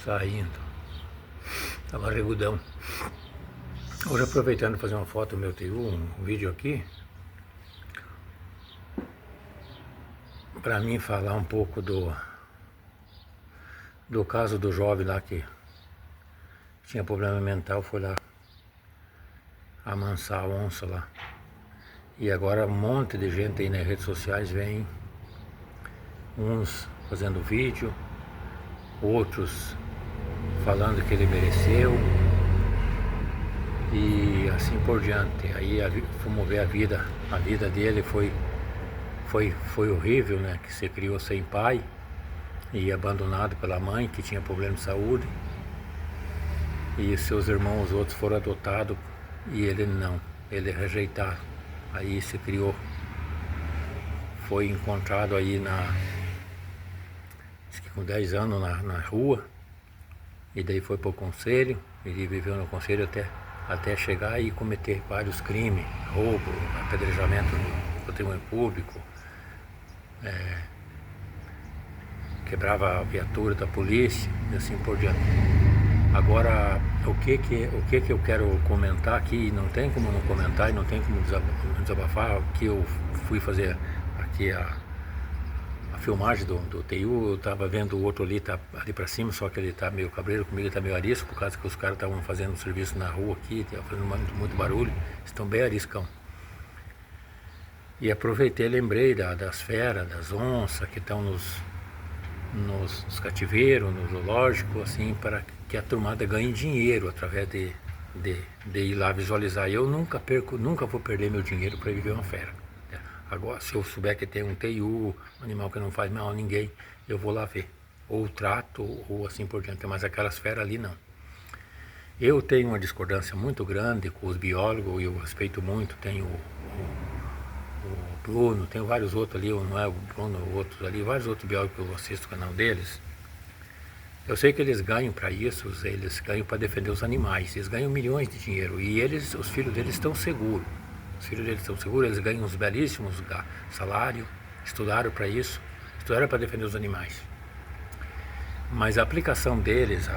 saindo. Tá barrigudão. Hoje, aproveitando fazer uma foto do meu TU, um vídeo aqui, para mim falar um pouco do caso do jovem lá que tinha problema mental, foi lá amansar a onça lá. E agora um monte de gente aí nas redes sociais vem, uns fazendo vídeo, outros falando que ele mereceu e assim por diante. Aí fomos ver a vida dele foi horrível, né? Que se criou sem pai e abandonado pela mãe, que tinha problema de saúde, e seus irmãos outros foram adotados e ele não, ele rejeitado. Aí se criou, foi encontrado aí acho que com 10 anos na rua, e daí foi para o conselho, ele viveu no conselho até chegar e cometer vários crimes, roubo, apedrejamento do patrimônio público, quebrava a viatura da polícia e assim por diante. Agora, o que eu quero comentar aqui, não tem como não comentar e não tem como desabafar, que eu fui fazer aqui a filmagem do TU, eu tava vendo o outro ali, tá ali pra cima, só que ele tá meio cabreiro comigo, ele tá meio arisco, por causa que os caras estavam fazendo serviço na rua aqui, fazendo muito barulho, estão bem ariscão. E aproveitei, lembrei das feras, das onças que estão nos cativeiros, no zoológico, assim, para que a turmada ganhe dinheiro através de ir lá visualizar. Eu nunca vou perder meu dinheiro para viver uma fera. Agora, se eu souber que tem um TU, um animal que não faz mal a ninguém, eu vou lá ver. Ou trato, ou assim por diante. Mas aquelas feras ali, não. Eu tenho uma discordância muito grande com os biólogos, e eu respeito muito. Tenho o Bruno, tenho vários outros ali, não é o Bruno, outros ali, vários outros biólogos que eu assisto o canal deles. Eu sei que eles ganham para isso, eles ganham para defender os animais, eles ganham milhões de dinheiro, e os filhos deles estão seguros. Os filhos deles estão seguros, eles ganham uns belíssimos salários, estudaram para isso, estudaram para defender os animais. Mas a aplicação deles,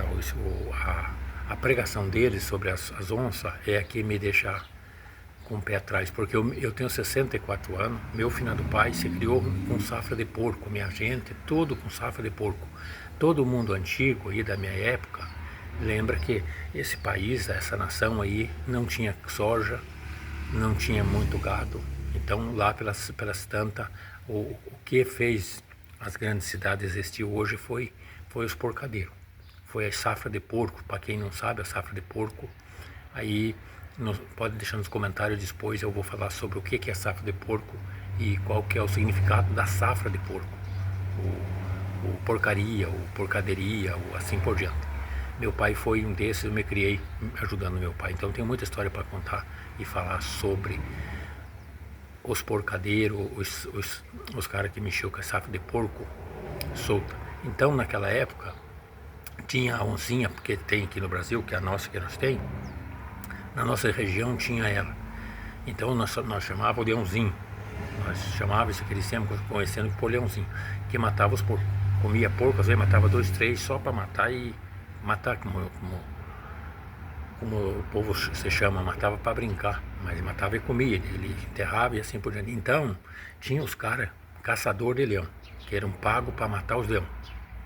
a pregação deles sobre as onças é a que me deixa com o pé atrás, porque eu tenho 64 anos, meu finado pai se criou com safra de porco, minha gente, tudo com safra de porco. Todo mundo antigo aí da minha época lembra que esse país, essa nação aí, não tinha soja, não tinha muito gado. Então lá pelas tantas, o que fez as grandes cidades existir hoje foi os porcadeiros. Foi a safra de porco. Para quem não sabe, a safra de porco, aí pode deixar nos comentários depois, eu vou falar sobre o que é safra de porco e qual que é o significado da safra de porco. O porcaria, o porcaderia, assim por diante. Meu pai foi um desses, eu me criei ajudando meu pai. Então tenho muita história para contar e falar sobre os porcadeiros, os caras que mexiam com a safra de porco solta. Então naquela época tinha a oncinha, porque tem aqui no Brasil, que é a nossa que nós tem, na nossa região tinha ela. Então nós chamávamos de leãozinho. Nós chamávamos isso que eles sempre conhecendo por leãozinho, que matava os porcos. Comia porco, às vezes matava 2, 3 só para matar e matar como o povo se chama, matava para brincar, mas matava e comia, ele enterrava e assim por diante. Então tinha os caras, caçador de leão, que eram pagos para matar os leões,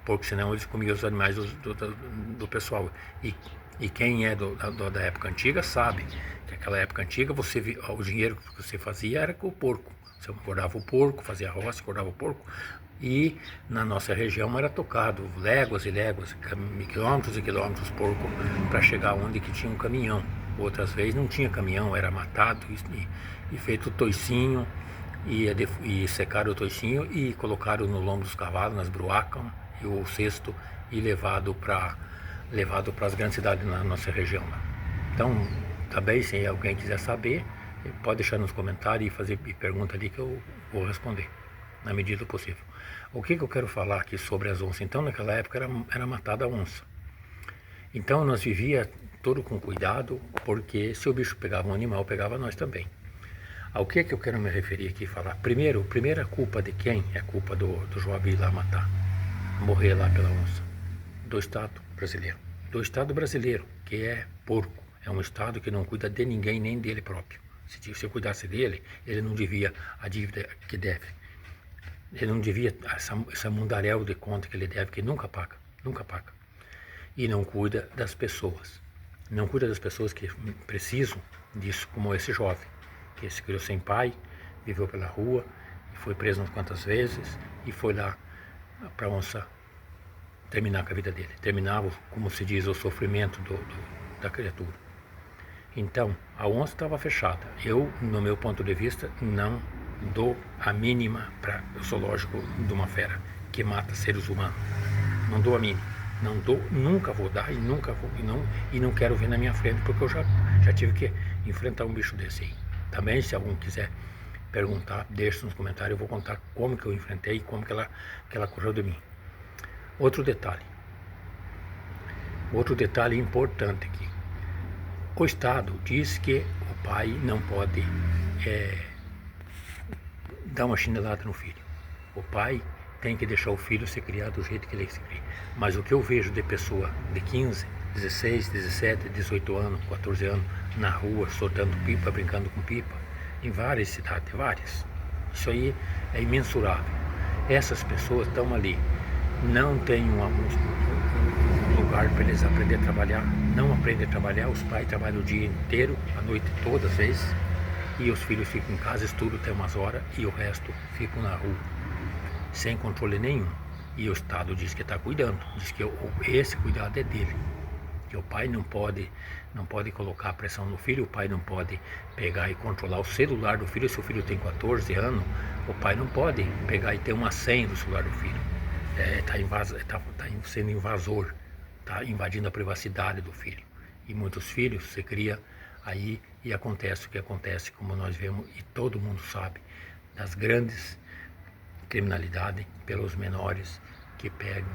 porque senão eles comiam os animais do pessoal. E quem é da época antiga sabe que aquela época antiga o dinheiro que você fazia era com o porco. Você engordava o porco, fazia roça, engordava o porco. E na nossa região era tocado léguas e léguas, quilômetros e quilômetros porco para chegar onde que tinha um caminhão. Outras vezes não tinha caminhão, era matado e feito toicinho, e secaram o toicinho e colocaram no lombo dos cavalos, nas bruacas, e o cesto, e levado para as grandes cidades na nossa região. Então, também, se alguém quiser saber, pode deixar nos comentários e fazer pergunta ali que eu vou responder, na medida do possível. O que eu quero falar aqui sobre as onças? Então, naquela época era matada a onça. Então, nós vivia todo com cuidado, porque se o bicho pegava um animal, pegava nós também. Ao que eu quero me referir aqui e falar? Primeira culpa de quem? É culpa do jovem ir lá matar, morrer lá pela onça. do Estado brasileiro. Do Estado brasileiro, que é porco. É um Estado que não cuida de ninguém, nem dele próprio. Se eu cuidasse dele, ele não devia a dívida que deve. Ele não devia essa mundaréu de conta que ele deve, que nunca paga, nunca paga. E não cuida das pessoas. Não cuida das pessoas que precisam disso, como esse jovem, que se criou sem pai, viveu pela rua, foi preso umas quantas vezes e foi lá para onça terminar com a vida dele. Terminava, como se diz, o sofrimento da criatura. Então, a onça estava fechada. Eu, no meu ponto de vista, não dou a mínima para o zoológico de uma fera que mata seres humanos. Não dou a mínima. Não dou, nunca vou dar e nunca vou e não quero ver na minha frente, porque eu já tive que enfrentar um bicho desse aí. Também, se algum quiser perguntar, deixe nos comentários, eu vou contar como que eu enfrentei e como que ela correu de mim. Outro detalhe importante aqui. O Estado diz que o pai não pode dar uma chinelada no filho. O pai tem que deixar o filho se criar do jeito que ele se cria. Mas o que eu vejo de pessoa de 15, 16, 17, 18 anos, 14 anos, na rua, soltando pipa, brincando com pipa, em várias cidades, várias. Isso aí é imensurável. Essas pessoas estão ali, não tem um lugar para eles aprender a trabalhar, não aprendem a trabalhar, os pais trabalham o dia inteiro, a noite toda às vezes, e os filhos ficam em casa, estudam até umas horas e o resto ficam na rua, sem controle nenhum. E o Estado diz que está cuidando, diz que esse cuidado é dele, que o pai não pode colocar pressão no filho, o pai não pode pegar e controlar o celular do filho. Se o filho tem 14 anos, o pai não pode pegar e ter uma senha do celular do filho. Está sendo invasor, está invadindo a privacidade do filho. E muitos filhos se cria aí e acontece o que acontece, como nós vemos e todo mundo sabe, das grandes criminalidade pelos menores que pegam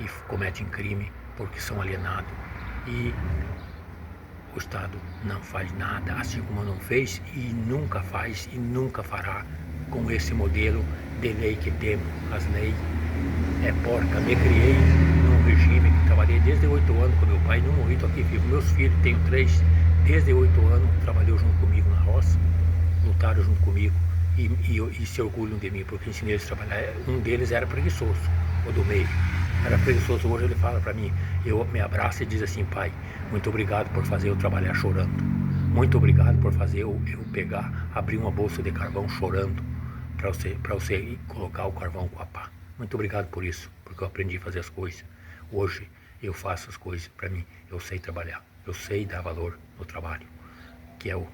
e cometem crime porque são alienados. E o Estado não faz nada, assim como não fez e nunca faz e nunca fará com esse modelo de lei que temos. As leis é porca. Me criei num regime que trabalhei desde 8 anos com meu pai, não morri, tô aqui vivo. Meus filhos, tenho 3, desde 8 anos, trabalhou junto comigo na roça, lutaram junto comigo e se orgulham de mim, porque ensinei eles a trabalhar. Um deles era preguiçoso, o do meio. Era preguiçoso, hoje ele fala para mim, eu me abraço e diz assim: pai, muito obrigado por fazer eu trabalhar chorando. Muito obrigado por fazer eu pegar, abrir uma bolsa de carvão chorando, para você colocar o carvão com a pá. Muito obrigado por isso, porque eu aprendi a fazer as coisas. Hoje eu faço as coisas para mim, eu sei trabalhar, eu sei dar valor no trabalho, que é o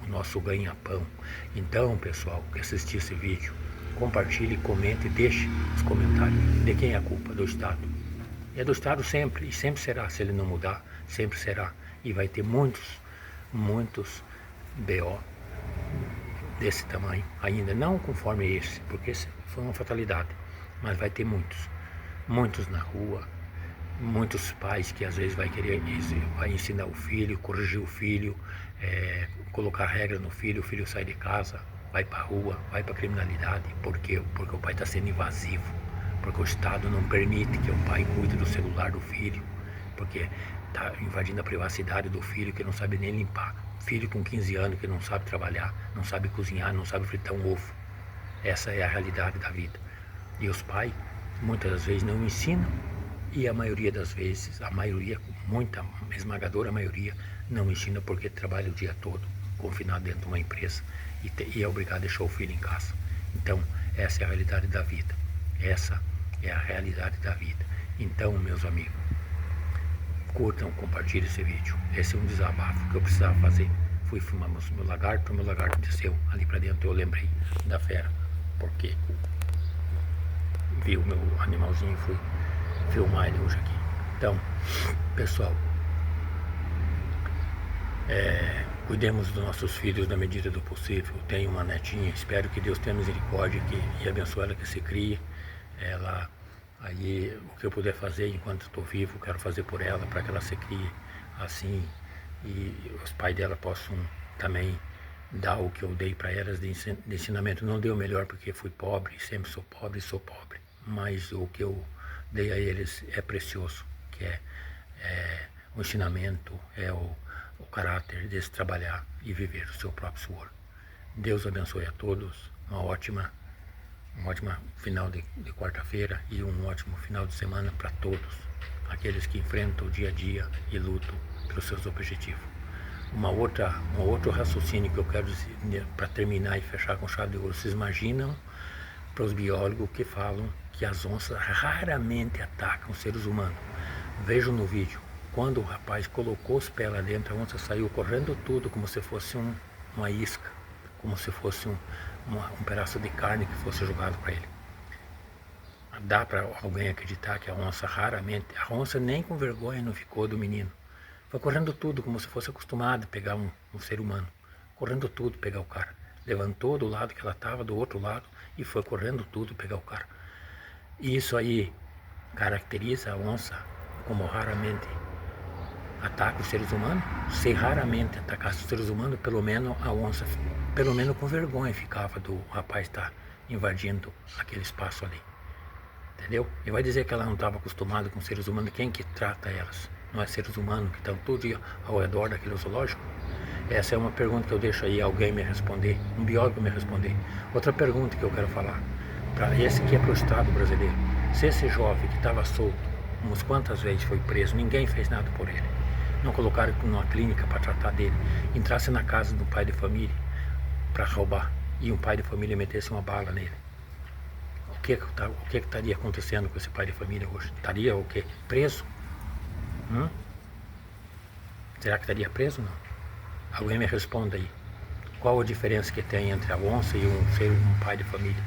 nosso ganha-pão. Então, pessoal, que assistir esse vídeo, compartilhe, comente, deixe os comentários. De quem é a culpa? Do Estado. É do Estado sempre, e sempre será. Se ele não mudar, sempre será. E vai ter muitos BO desse tamanho ainda, não conforme esse, porque esse foi uma fatalidade, mas vai ter muitos na rua, muitos pais que às vezes vai ensinar o filho, corrigir o filho, colocar regra no filho, o filho sai de casa, vai para a rua, vai para a criminalidade. Por quê? Porque o pai está sendo invasivo, porque o Estado não permite que o pai cuide do celular do filho, porque está invadindo a privacidade do filho, que não sabe nem limpar. Filho com 15 anos que não sabe trabalhar, não sabe cozinhar, não sabe fritar um ovo. Essa é a realidade da vida. E os pais, muitas das vezes, não ensinam, e a maioria das vezes, muita esmagadora maioria, não ensina porque trabalha o dia todo, confinado dentro de uma empresa, e é obrigado a deixar o filho em casa. Então, essa é a realidade da vida. Essa é a realidade da vida. Então, meus amigos, curtam, compartilhem esse vídeo. Esse é um desabafo que eu precisava fazer. Fui filmar meu lagarto desceu ali para dentro. Eu lembrei da fera, porque vi o meu animalzinho e fui filmar ele hoje aqui. Então, pessoal, cuidemos dos nossos filhos na medida do possível. Tenho uma netinha, espero que Deus tenha misericórdia e abençoe ela, que se crie. Ela, aí, o que eu puder fazer enquanto estou vivo, quero fazer por ela, para que ela se crie assim, e os pais dela possam também dar o que eu dei para elas de ensinamento. Não dei o melhor porque fui pobre, sempre sou pobre, mas o que eu dei a eles é precioso, que é o ensinamento, é o caráter de se trabalhar e viver o seu próprio suor. Deus abençoe a todos, uma ótima final de quarta-feira e um ótimo final de semana para todos, aqueles que enfrentam o dia a dia e lutam pelos seus objetivos. Um outro raciocínio que eu quero dizer, para terminar e fechar com chave de ouro: vocês imaginam para os biólogos que falam que as onças raramente atacam os seres humanos? Vejam no vídeo, quando o rapaz colocou os pés lá dentro, a onça saiu correndo tudo como se fosse uma isca, como se fosse um pedaço de carne que fosse jogado para ele. Dá para alguém acreditar que a onça nem com vergonha não ficou do menino. Foi correndo tudo como se fosse acostumado a pegar um ser humano. Correndo tudo pegar o cara. Levantou do lado que ela estava, do outro lado, e foi correndo tudo pegar o cara. E isso aí caracteriza a onça como raramente ataca os seres humanos. Se raramente atacasse os seres humanos, pelo menos a onça, pelo menos com vergonha ficava do rapaz estar invadindo aquele espaço ali. Entendeu? E vai dizer que ela não estava acostumada com seres humanos. Quem que trata elas? Não é seres humanos que estão todo dia ao redor daquele zoológico? Essa é uma pergunta que eu deixo aí alguém me responder, um biólogo me responder. Outra pergunta que eu quero falar, esse aqui é para o Estado brasileiro. Se esse jovem que estava solto, umas quantas vezes foi preso, ninguém fez nada por ele, não colocaram numa clínica para tratar dele, entrasse na casa do pai de família para roubar e um pai de família metesse uma bala nele, o que estaria acontecendo com esse pai de família hoje? Estaria o quê? Preso? Será que estaria preso? Não. Alguém me responda aí. Qual a diferença que tem entre a onça e um pai de família?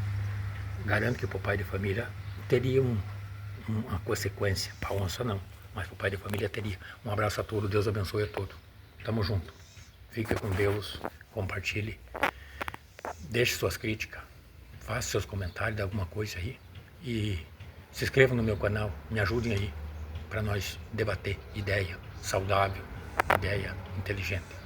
Garanto que para o pai de família teria uma consequência. Para a onça não, mas para o pai de família teria. Um abraço a todos, Deus abençoe a todos. Tamo junto. Fique com Deus, compartilhe, deixe suas críticas, faça seus comentários de alguma coisa aí e se inscreva no meu canal, me ajudem aí para nós debater ideia saudável, ideia inteligente.